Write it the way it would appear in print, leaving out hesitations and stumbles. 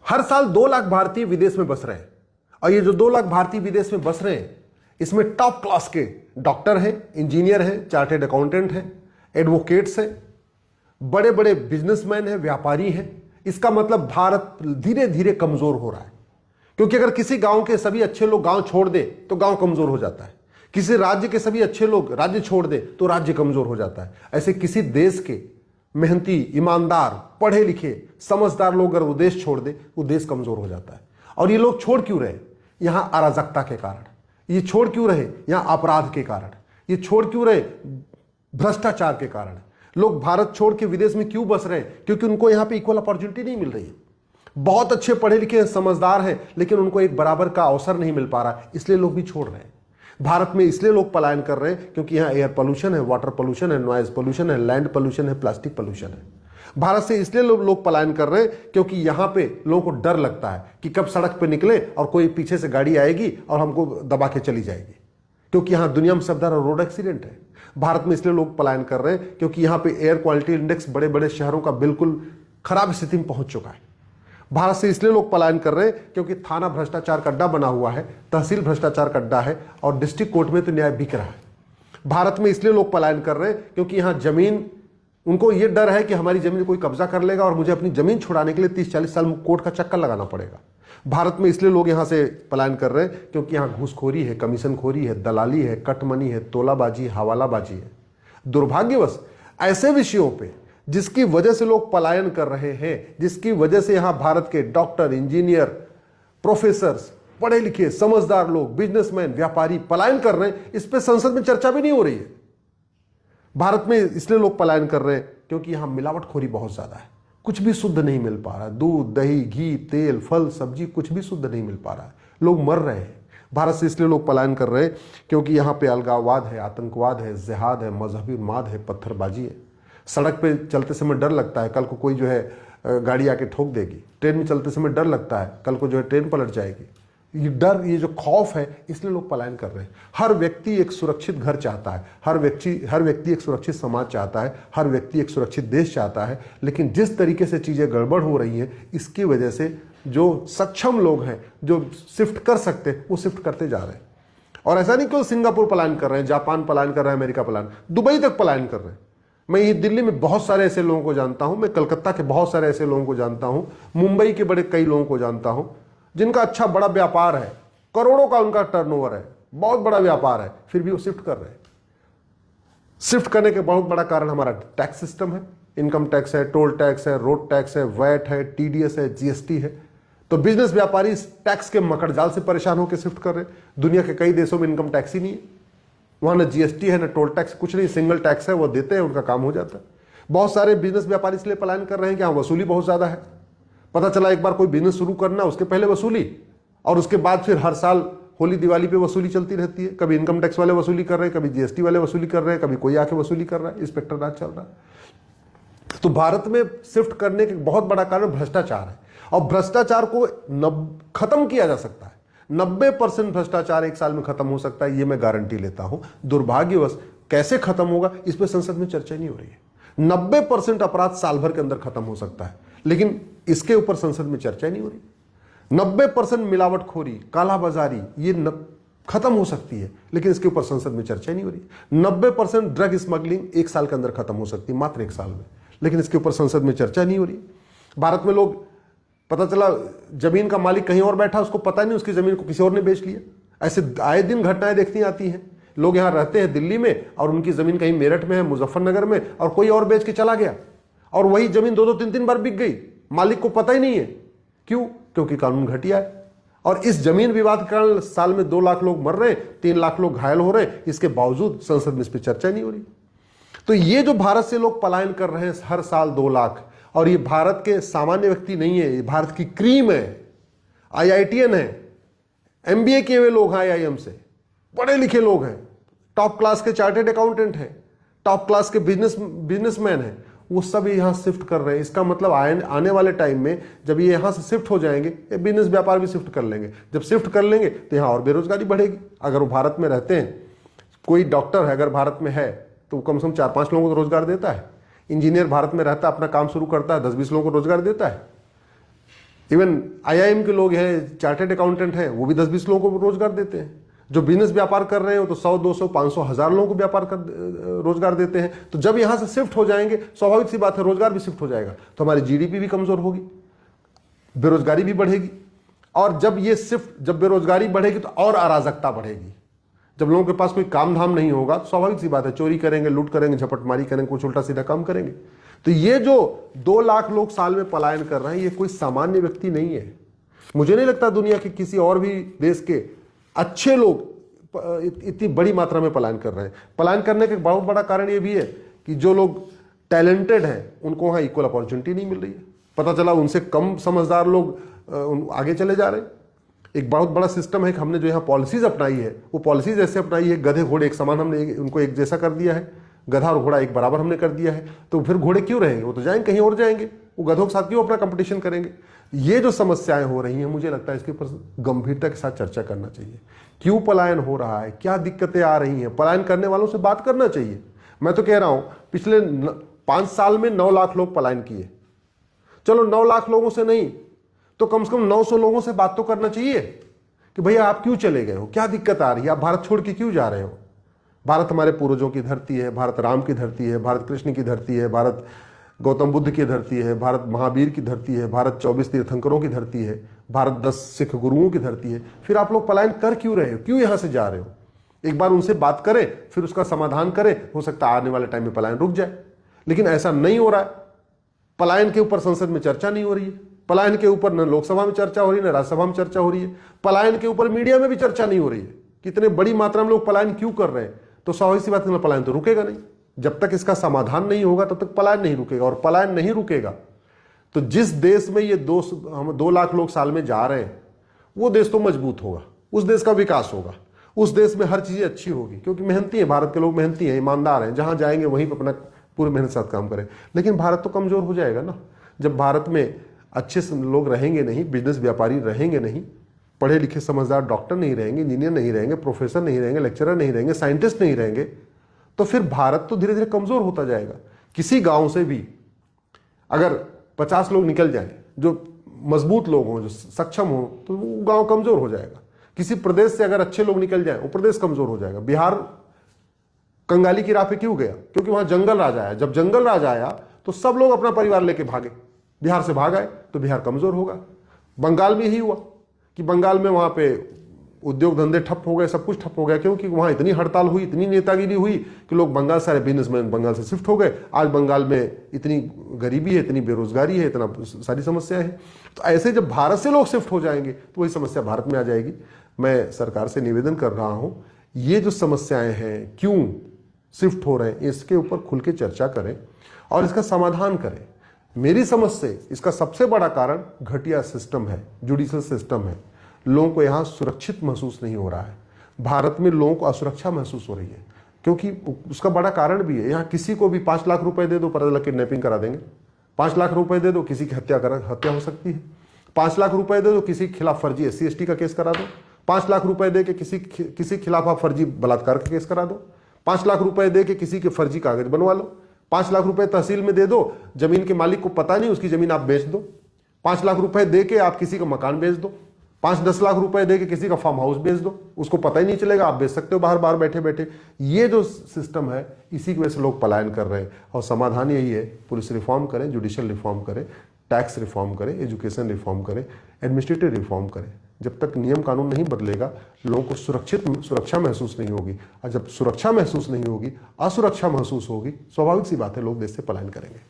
हर साल 2 लाख भारतीय विदेश में बस रहे हैं और ये जो 2 लाख भारतीय विदेश में बस रहे हैं इसमें टॉप क्लास के डॉक्टर हैं, इंजीनियर हैं, चार्टेड अकाउंटेंट हैं, एडवोकेट्स हैं, बड़े बड़े बिजनेसमैन हैं, व्यापारी हैं। इसका मतलब भारत धीरे धीरे कमजोर हो रहा है, क्योंकि अगर किसी गांव के सभी अच्छे लोग गांव छोड़ दे तो गांव कमजोर हो जाता है। किसी राज्य के सभी अच्छे लोग राज्य छोड़ दे तो राज्य कमजोर हो जाता है। ऐसे किसी देश के मेहनती, ईमानदार, पढ़े लिखे, समझदार लोग अगर वो देश छोड़ दे वो देश कमजोर हो जाता है। और ये लोग छोड़ क्यों रहे? यहां अराजकता के कारण। ये छोड़ क्यों रहे? यहां अपराध के कारण। ये छोड़ क्यों रहे? भ्रष्टाचार के कारण। लोग भारत छोड़ के विदेश में क्यों बस रहे हैं? क्योंकि उनको यहां पे इक्वल अपॉर्चुनिटी नहीं मिल रही है। बहुत अच्छे पढ़े लिखे हैं, समझदार हैं, लेकिन उनको एक बराबर का अवसर नहीं मिल पा रहा, इसलिए लोग भी छोड़ रहे हैं। भारत में इसलिए लोग पलायन कर रहे हैं क्योंकि यहां एयर पोल्यूशन है, वाटर पोल्यूशन है, नॉइज पोल्यूशन है, लैंड पोल्यूशन है, प्लास्टिक पोल्यूशन है। भारत से इसलिए लोग पलायन कर रहे हैं क्योंकि यहां पे लोगों को डर लगता है कि कब सड़क पे निकले और कोई पीछे से गाड़ी आएगी और हमको दबा के चली जाएगी, क्योंकि यहां दुनिया में सबसे ज्यादा रोड एक्सीडेंट है। भारत में इसलिए लोग पलायन कर रहे हैं क्योंकि यहां पे एयर क्वालिटी इंडेक्स बड़े बड़े शहरों का बिल्कुल खराब स्थिति में पहुंच चुका है। भारत से इसलिए लोग पलायन कर रहे हैं क्योंकि थाना भ्रष्टाचार का अड्डा बना हुआ है, तहसील भ्रष्टाचार का अड्डा है और डिस्ट्रिक्ट कोर्ट में तो न्याय बिक रहा है। भारत में इसलिए लोग पलायन कर रहे हैं क्योंकि यहां जमीन, उनको यह डर है कि हमारी जमीन कोई कब्जा कर लेगा और मुझे अपनी जमीन छुड़ाने के लिए 30-40 साल कोर्ट का चक्कर लगाना पड़ेगा। भारत में इसलिए लोग यहां से पलायन कर रहे हैं क्योंकि यहां घूसखोरी है, कमीशनखोरी है, दलाली है, कटमनी है, तोलाबाजी, हवालाबाजी है। दुर्भाग्यवश ऐसे विषयों पे जिसकी वजह से लोग पलायन कर रहे हैं, जिसकी वजह से यहां भारत के डॉक्टर, इंजीनियर, प्रोफेसर्स, पढ़े लिखे, समझदार लोग, बिजनेसमैन, व्यापारी पलायन कर रहे हैं, इस पे संसद में चर्चा भी नहीं हो रही है। भारत में इसलिए लोग पलायन कर रहे हैं क्योंकि यहां मिलावटखोरी बहुत ज्यादा है, कुछ भी शुद्ध नहीं मिल पा रहा है। दूध, दही, घी, तेल, फल, सब्जी कुछ भी शुद्ध नहीं मिल पा रहा है, लोग मर रहे हैं। भारत से इसलिए लोग पलायन कर रहे हैं क्योंकि यहां पे अलगाववाद है, आतंकवाद है, जिहाद है, मजहबी उन्माद है, पत्थरबाजी है। सड़क पे चलते समय डर लगता है कल को कोई जो है गाड़ी आके ठोक देगी। ट्रेन में चलते समय डर लगता है कल को जो है ट्रेन पलट जाएगी। ये डर, ये जो खौफ है, इसलिए लोग पलायन कर रहे हैं। हर व्यक्ति एक सुरक्षित घर चाहता है, हर व्यक्ति एक सुरक्षित समाज चाहता है, हर व्यक्ति एक सुरक्षित देश चाहता है। लेकिन जिस तरीके से चीजें गड़बड़ हो रही हैं, इसकी वजह से जो सक्षम लोग हैं, जो शिफ्ट कर सकते हैं, वो शिफ्ट करते जा रहे हैं। और ऐसा नहीं कि सिंगापुर पलायन कर रहे हैं, जापान पलायन कर रहे हैं, अमेरिका पलायन, दुबई तक पलायन कर रहे हैं। मैं ये दिल्ली में बहुत सारे ऐसे लोगों को जानता हूं, मैं कलकत्ता के बहुत सारे ऐसे लोगों को जानता हूं, मुंबई के बड़े कई लोगों को जानता हूं जिनका अच्छा बड़ा व्यापार है, करोड़ों का उनका टर्नओवर है, बहुत बड़ा व्यापार है, फिर भी वो शिफ्ट कर रहे हैं। शिफ्ट करने के बहुत बड़ा कारण हमारा टैक्स सिस्टम है। इनकम टैक्स है, टोल टैक्स है, रोड टैक्स है, वैट है, टीडीएस है, जीएसटी है। तो बिजनेस व्यापारी इस टैक्स के मकड़जाल से परेशान होकर शिफ्ट कर रहे हैं। दुनिया के कई देशों में इनकम टैक्स ही नहीं है, वहां ना जीएसटी है, ना टोल टैक्स, कुछ नहीं, सिंगल टैक्स है, वो देते हैं, उनका काम हो जाता है। बहुत सारे बिजनेस व्यापारी इसलिए पलायन कर रहे हैं कि यहाँ वसूली बहुत ज्यादा है। पता चला एक बार कोई बिजनेस शुरू करना, उसके पहले वसूली, और उसके बाद फिर हर साल होली दिवाली पे वसूली चलती रहती है। कभी इनकम टैक्स वाले वसूली कर रहे हैं, कभी जीएसटी वाले वसूली कर रहे हैं, कभी कोई आके वसूली कर रहा है, इंस्पेक्टर राज चल रहा है। तो भारत में शिफ्ट करने का बहुत बड़ा कारण भ्रष्टाचार है, और भ्रष्टाचार को खत्म किया जा सकता है। 90% भ्रष्टाचार एक साल में खत्म हो सकता है, ये मैं गारंटी लेता हूं। दुर्भाग्यवश कैसे खत्म होगा इस पर संसद में चर्चा नहीं हो रही है। 90% अपराध साल भर के अंदर खत्म हो सकता है, लेकिन इसके ऊपर संसद में चर्चा नहीं हो रही। 90% मिलावटखोरी, कालाबाजारी, ये खत्म हो सकती है, लेकिन इसके ऊपर संसद में चर्चा नहीं हो रही। 90% ड्रग स्मगलिंग एक साल के अंदर खत्म हो सकती है, मात्र एक साल में, लेकिन इसके ऊपर संसद में चर्चा नहीं हो रही। भारत में लोग, पता चला जमीन का मालिक कहीं और बैठा, उसको पता नहीं उसकी जमीन को किसी और ने बेच लिया। ऐसे आए दिन घटनाएं देखती आती हैं। लोग यहां रहते हैं दिल्ली में और उनकी जमीन कहीं मेरठ में है, मुजफ्फरनगर में, और कोई और बेच के चला गया, और वही जमीन 2-2, 3-3 बार बिक गई, मालिक को पता ही नहीं है। क्यों? क्योंकि कानून घटिया है। और इस जमीन विवाद के कारण साल में 2 लाख लोग मर रहे, 3 लाख लोग घायल हो रहे, इसके बावजूद संसद में इस पर चर्चा नहीं हो रही। तो ये जो भारत से लोग पलायन कर रहे हैं हर साल 2 लाख, और ये भारत के सामान्य व्यक्ति नहीं है, ये भारत की क्रीम है, आईआईटीएन है, एमबीए किए हुए लोग हैं, आईआईएम से पढ़े लिखे लोग हैं, टॉप क्लास के चार्टेड अकाउंटेंट हैं, टॉप क्लास के बिजनेसमैन हैं, वो सब यहां शिफ्ट कर रहे हैं। इसका मतलब आने वाले टाइम में जब ये यहां से शिफ्ट हो जाएंगे, ये बिजनेस व्यापार भी शिफ्ट कर लेंगे। जब शिफ्ट कर लेंगे तो यहां और बेरोजगारी बढ़ेगी। अगर वो भारत में रहते हैं, कोई डॉक्टर है अगर भारत में है तो कम से कम 4-5 लोगों को रोजगार देता है। इंजीनियर भारत में रहता है, अपना काम शुरू करता है, 10-20 लोगों को रोजगार देता है। इवन आईआईएम के लोग हैं, चार्टेड अकाउंटेंट हैं, वो भी 10-20 लोगों को रोजगार देते हैं। जो बिजनेस व्यापार कर रहे हो तो 100, 200, 500, 1000 लोगों को रोजगार देते हैं। तो जब यहां से शिफ्ट हो जाएंगे, स्वाभाविक सी बात है रोजगार भी शिफ्ट हो जाएगा, तो हमारी जीडीपी भी कमजोर होगी, बेरोजगारी भी बढ़ेगी। और जब बेरोजगारी बढ़ेगी तो और अराजकता बढ़ेगी। जब लोगों के पास कोई काम धाम नहीं होगा तो स्वाभाविक सी बात है चोरी करेंगे, लूट करेंगे, झपटमारी करेंगे, कुछ उल्टा सीधा काम करेंगे। तो ये जो 2 लाख लोग साल में पलायन कर रहे हैं, ये कोई सामान्य व्यक्ति नहीं है। मुझे नहीं लगता दुनिया के किसी और भी देश के अच्छे लोग इतनी बड़ी मात्रा में पलायन कर रहे हैं। पलायन करने का बहुत बड़ा कारण ये भी है कि जो लोग टैलेंटेड हैं उनको वहां इक्वल अपॉर्चुनिटी नहीं मिल रही है। पता चला उनसे कम समझदार लोग आगे चले जा रहे हैं। एक बहुत बड़ा सिस्टम है कि हमने जो यहाँ पॉलिसीज अपनाई है, वो पॉलिसीज ऐसे अपनाई है, गधे घोड़े एक समान हमने उनको एक जैसा कर दिया है, गधा और घोड़ा एक बराबर हमने कर दिया है। तो फिर घोड़े क्यों रहेंगे? वो तो जाएंगे कहीं और जाएंगे, वो गधों के साथ क्यों अपना कंपटीशन करेंगे? ये जो समस्याएं हो रही हैं, मुझे लगता है इसके ऊपर गंभीरता के साथ चर्चा करना चाहिए। क्यों पलायन हो रहा है, क्या दिक्कतें आ रही हैं, पलायन करने वालों से बात करना चाहिए। मैं तो कह रहा हूं पिछले 5 साल में 9 लाख लोग पलायन किए। चलो 9 लाख लोगों से नहीं तो कम से कम 900 लोगों से बात तो करना चाहिए कि भैया आप क्यों चले गए हो, क्या दिक्कत आ रही है, आप भारत छोड़ के क्यों जा रहे हो। भारत हमारे पूर्वजों की धरती है, भारत राम की धरती है, भारत कृष्ण की धरती है, भारत गौतम बुद्ध की धरती है, भारत महावीर की धरती है, भारत 24 तीर्थंकरों की धरती है, भारत 10 सिख गुरुओं की धरती है। फिर आप लोग पलायन कर क्यों रहे हो, क्यों यहां से जा रहे हो? एक बार उनसे बात करें, फिर उसका समाधान करें, हो सकता है आने वाले टाइम में पलायन रुक जाए। लेकिन ऐसा नहीं हो रहा है। पलायन के ऊपर संसद में चर्चा नहीं हो रही है, पलायन के ऊपर न लोकसभा में चर्चा हो रही है, न राज्यसभा में चर्चा हो रही है, पलायन के ऊपर मीडिया में भी चर्चा नहीं हो रही है। कितने बड़ी मात्रा में लोग पलायन क्यों कर रहे हैं? तो स्वाभाविक सी बात है पलायन तो रुकेगा नहीं। जब तक इसका समाधान नहीं होगा तब तक पलायन नहीं रुकेगा, और पलायन नहीं रुकेगा तो जिस देश में ये 2 लाख लोग साल में जा रहे हैं वो देश तो मजबूत होगा, उस देश का विकास होगा, उस देश में हर चीज अच्छी होगी, क्योंकि मेहनती है, भारत के लोग मेहनती हैं, ईमानदार हैं, जहां जाएंगे वहीं पर अपना पूरी मेहनत साथ काम करें। लेकिन भारत तो कमजोर हो जाएगा ना जब भारत में अच्छे लोग रहेंगे नहीं, बिजनेस व्यापारी रहेंगे नहीं, पढ़े लिखे समझदार डॉक्टर नहीं रहेंगे, इंजीनियर नहीं रहेंगे, प्रोफेसर नहीं रहेंगे, लेक्चरर नहीं रहेंगे, साइंटिस्ट नहीं रहेंगे, तो फिर भारत तो धीरे धीरे कमजोर होता जाएगा। किसी गांव से भी अगर 50 लोग निकल जाएं जो मजबूत लोग हों, जो सक्षम हों, तो वो गांव कमजोर हो जाएगा। किसी प्रदेश से अगर अच्छे लोग निकल जाएं वो प्रदेश कमजोर हो जाएगा। बिहार कंगाली की राह पे क्यों गया? क्योंकि वहां जंगल राज आया। जब जंगल राज आया तो सब लोग अपना परिवार लेके भागे, बिहार से भाग आए, तो बिहार कमजोर होगा। बंगाल में यही हुआ कि बंगाल में वहां पे उद्योग धंधे ठप हो गए, सब कुछ ठप हो गया, क्योंकि वहां इतनी हड़ताल हुई, इतनी नेतागिरी हुई कि लोग बंगाल, सारे बिजनेसमैन बंगाल से शिफ्ट हो गए। आज बंगाल में इतनी गरीबी है, इतनी बेरोजगारी है, इतना सारी समस्या है। तो ऐसे जब भारत से लोग शिफ्ट हो जाएंगे तो वही समस्या भारत में आ जाएगी। मैं सरकार से निवेदन कर रहा हूं, ये जो समस्याएं हैं, क्यों शिफ्ट हो रहे हैं, इसके ऊपर खुल के चर्चा करें और इसका समाधान करें। मेरी समझ से इसका सबसे बड़ा कारण घटिया सिस्टम है, जुडिशियल सिस्टम है। लोगों को यहां सुरक्षित महसूस नहीं हो रहा है। भारत में लोगों को असुरक्षा महसूस हो रही है, क्योंकि उसका बड़ा कारण भी है। यहां किसी को भी 5 लाख रुपए दे दो, पता चला किडनैपिंग करा देंगे। 5 लाख रुपए दे दो, किसी की हत्या हो सकती है। 5 लाख रुपए दे दो, किसी के खिलाफ फर्जी SC ST का केस करा दो। 5 लाख रुपए दे के किसी के खिलाफ आप फर्जी बलात्कार का केस करा दो। 5 लाख रुपए दे के किसी के फर्जी कागज बनवा लो। 5 लाख रुपए तहसील में दे दो, जमीन के मालिक को पता नहीं, उसकी जमीन आप बेच दो। 5 लाख रुपए दे के आप किसी का मकान बेच दो। 5-10 लाख रुपए दे के किसी का फार्म हाउस बेच दो, उसको पता ही नहीं चलेगा, आप बेच सकते हो बाहर बाहर बैठे बैठे। ये जो सिस्टम है, इसी की वजह से लोग पलायन कर रहे हैं। और समाधान यही है, पुलिस रिफॉर्म करें, जुडिशियल रिफॉर्म करें, टैक्स रिफॉर्म करें, एजुकेशन रिफॉर्म करें, एडमिनिस्ट्रेटिव रिफॉर्म करें। जब तक नियम कानून नहीं बदलेगा, लोगों को सुरक्षा महसूस नहीं होगी, और जब सुरक्षा महसूस नहीं होगी, असुरक्षा महसूस होगी, स्वाभाविक सी बात है लोग देश से पलायन करेंगे।